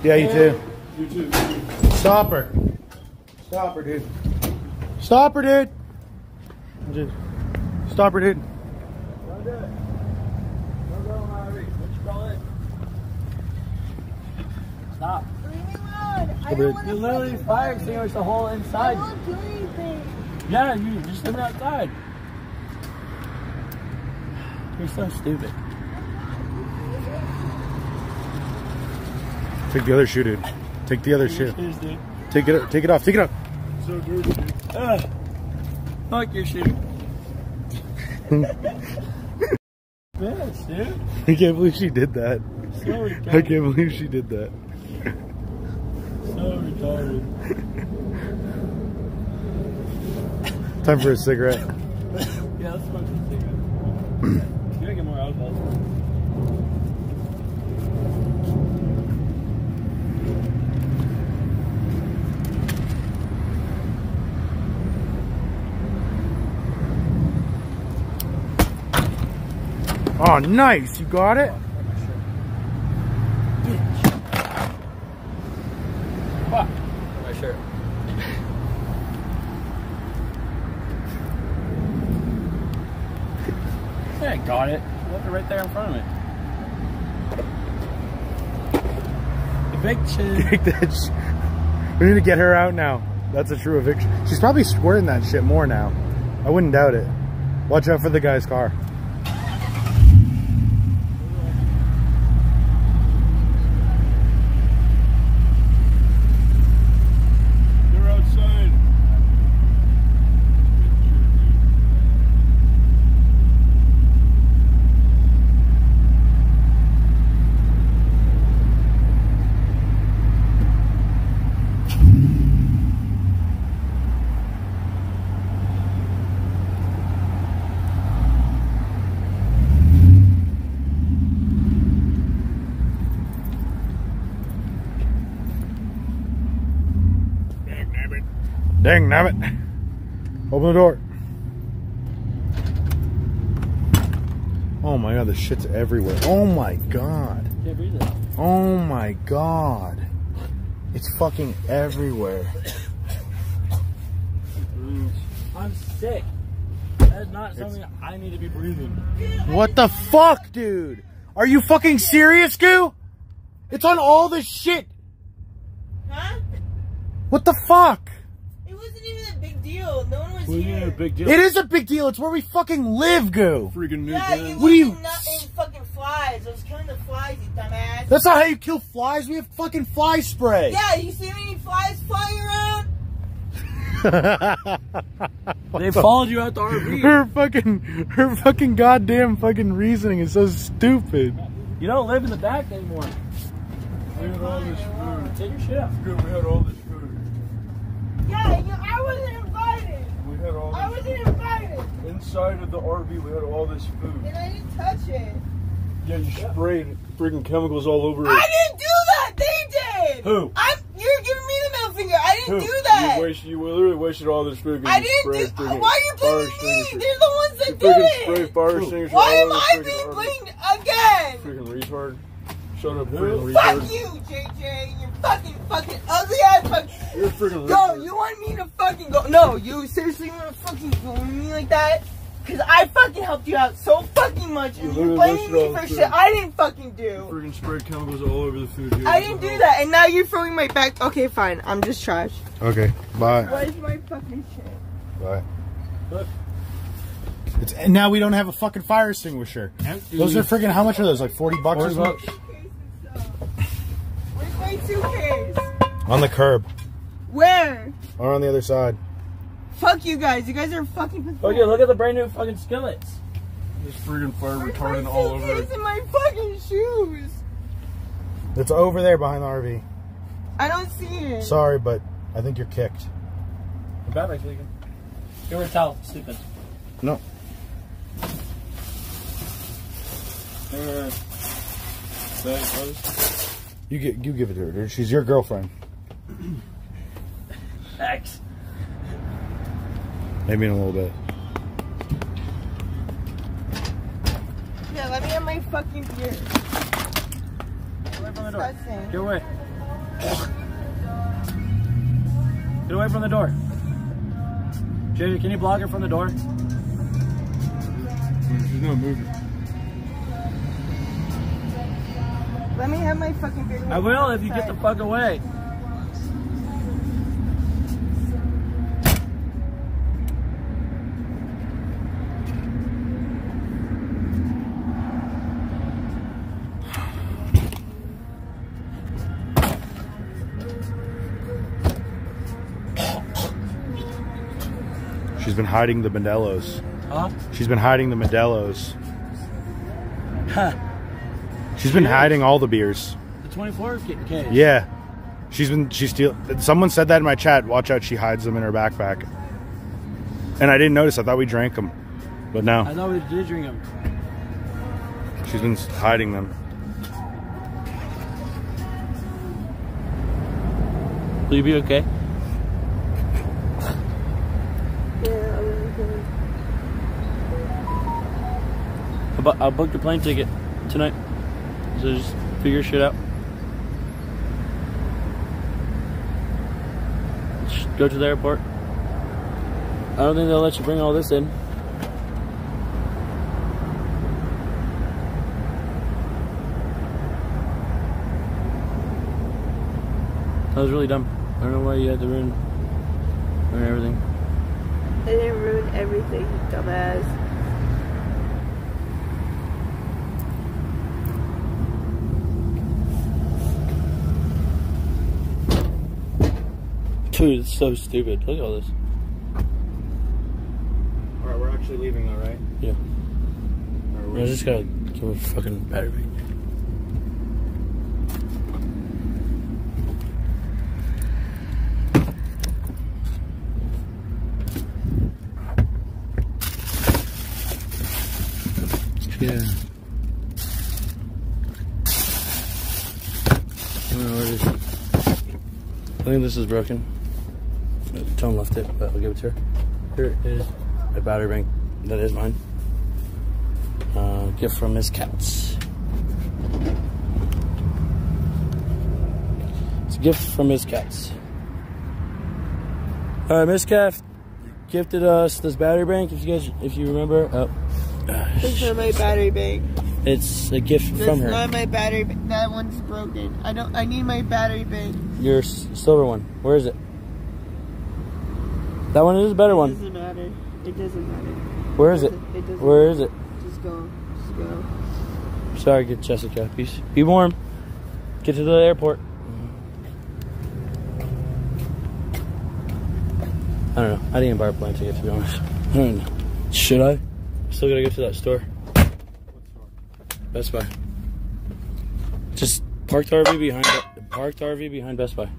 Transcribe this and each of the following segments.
Yeah, you too. You too. Stop her. Stop her, dude. Stop her, dude. Just stop her, dude. Don't do it. Don't go on my RV. What you call it? Stop. Leave me alone. I don't want to. You literally fire extinguished the whole inside. I won't do anything. Yeah, you just leave it outside. You're so stupid. Take the other shoe, dude. Take the other shoe. Take it off. Take it off. So dirty, dude. Fuck your shoe. Yes, dude. I can't believe she did that. So retarded. I can't believe she did that. So retarded. Time for a cigarette. Yeah, let's smoke some cigarettes. You gotta get more alcohol. Oh, nice. You got it? Fuck. My shirt. Yeah, I got it. Left it right there in front of me. Eviction. Take that we need to get her out now. That's a true eviction. She's probably squirting that shit more now. I wouldn't doubt it. Watch out for the guy's car. Dang nabbit. Open the door. Oh my god, the shit's everywhere. Oh my god. Can't breathe it. Oh my god. It's fucking everywhere. I'm sick. That is not something I need to be breathing. What the fuck, dude? Are you fucking serious, Goo? It's on all this shit. Huh? What the fuck? It wasn't even a big deal. No one was Well, here. yeah, a big deal. It is a big deal. It's where we fucking live, Goo. Freaking new Yeah, guns. it What do you- wasn't nothing fucking flies. I was killing the flies, you dumbass. That's not how you kill flies. We have fucking fly spray. Yeah, you see any flies flying around? They followed you out the RV. Her fucking goddamn fucking reasoning is so stupid. You don't live in the back anymore. We had all this food. Take your shit off. Good, we had all this food. Yeah, I wasn't invited. We had all I this wasn't invited. inside of the RV. We had all this food. And I didn't touch it. Yeah, you sprayed freaking chemicals all over it. I didn't do that. They did. Who? You're giving me the middle finger. I didn't do that. You literally wasted all this food. I didn't do. Why are you blaming me? They're the ones that did freaking it. spray fire extinguisher. Why all am over I the being freaking blamed again? RV. Freaking retard. Shut up, freaking Fuck retard. you, JJ. You're fucking ugly ass fucking. You're a freaking Yo, retard. you want me to fucking go? No, you seriously want to fucking go with me like that? Cause I fucking helped you out so fucking much, and You you're literally blaming me wasted all for the shit food. I didn't fucking do. Freaking sprayed chemicals all over the food. Dude. I didn't do that, and now you're throwing my back. Okay, fine. I'm just trash. Okay, bye. Where's my fucking shit? Bye. Look. And now we don't have a fucking fire extinguisher. Empty. Those are freaking, how much are those? Like 40 bucks or 40 something? bucks. Where's my suitcase? On the curb. Where? Or on the other side. Fuck you guys. You guys are fucking pathetic. Oh yeah, look at the brand new fucking skillets. There's freaking fire Where's retardant my all over suitcase it. and my fucking shoes? It's over there behind the RV. I don't see it. Sorry, but I think you're kicked. The battery's leaking. Give her a towel, stupid. No. You give it to her, dude. She's your girlfriend. X. Maybe in a little bit. Yeah, let me have my fucking beer. Get away from the door. Disgusting. Get away. Get away from the door. Jay, can you block her from the door? She's not moving. Let me have my fucking beer. I will if you get the fuck away. She's been hiding the Modelo's. Huh? She's been hiding the Modelo's. Huh. She's been hiding all the beers. The 24 case. Yeah. She's someone said that in my chat. Watch out, she hides them in her backpack. And I didn't notice. I thought we drank them. But no. I thought we did drink them. She's been hiding them. Will you be okay? Yeah, I'm okay. I'll book your plane ticket tonight. So just figure shit out. Just go to the airport. I don't think they'll let you bring all this in. That was really dumb. I don't know why you had to ruin everything. I didn't ruin everything, dumbass. Dude, it's so stupid. Look at all this. Alright, we're actually leaving though, right? Yeah. I just gotta give a fucking battery. Yeah. I don't know where it is. I think this is broken. Tom left it, but I'll give it to her. Here is a battery bank. That is mine. Gift from Miss Katz. It's a gift from Miss Katz. Alright, Miss Katz gifted us this battery bank. If you remember. Oh. It's not my battery bank. It's a gift from her. That's not my battery bank. That one's broken. I need my battery bank. Your silver one. Where is it? That one is a better one. It doesn't matter. It doesn't matter. Where is it? It doesn't Where is it? Just go. Just go. Sorry, get Jessica. Peace. Be warm. Get to the airport. I don't know. I didn't buy a plane ticket, to be honest. I don't know. Should I? Still gotta go to that store. What store? Best Buy. Just park the RV behind Best Buy.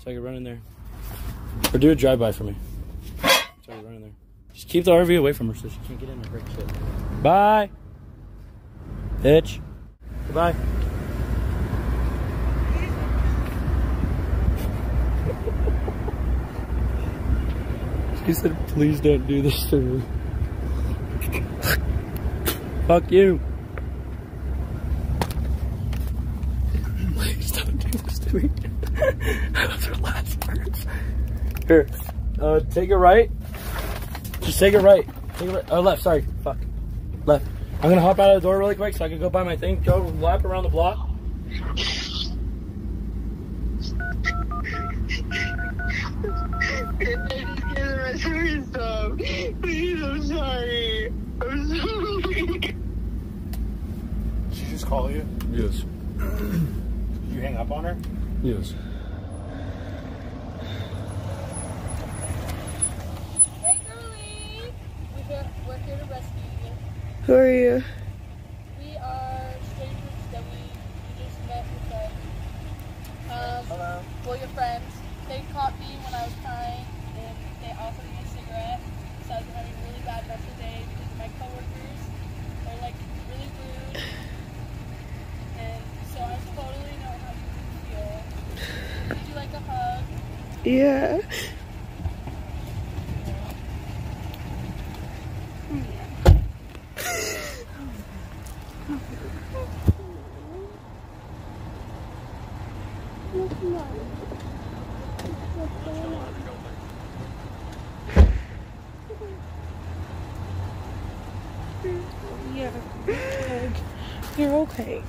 So I can run in there. Or do a drive-by for me. So I can run in there. Just keep the RV away from her so she can't get in and break shit. Bye! Bitch. Goodbye. She said, please don't do this to me. Fuck you. Please don't do this to me. Those are last words. Here, take a right. Just take a right. Take a right. Oh, left. Sorry. Fuck. Left. I'm gonna hop out of the door really quick so I can go buy my thing. Go lap around the block. Please, I'm sorry. I'm sorry. Did she just call you? Yes. Did you hang up on her? Yes. Hey, girlie! We're here to rescue you. Who are you? We are strangers that we just met with us. Hello. Well, your friends. They caught me when I was crying, and they offered me a cigarette. So I was having a really bad rest of the day because of my coworkers. They're like really rude. And so I totally know how you feel. Would you like a hug? Yeah. What's going on? Yeah, you're okay.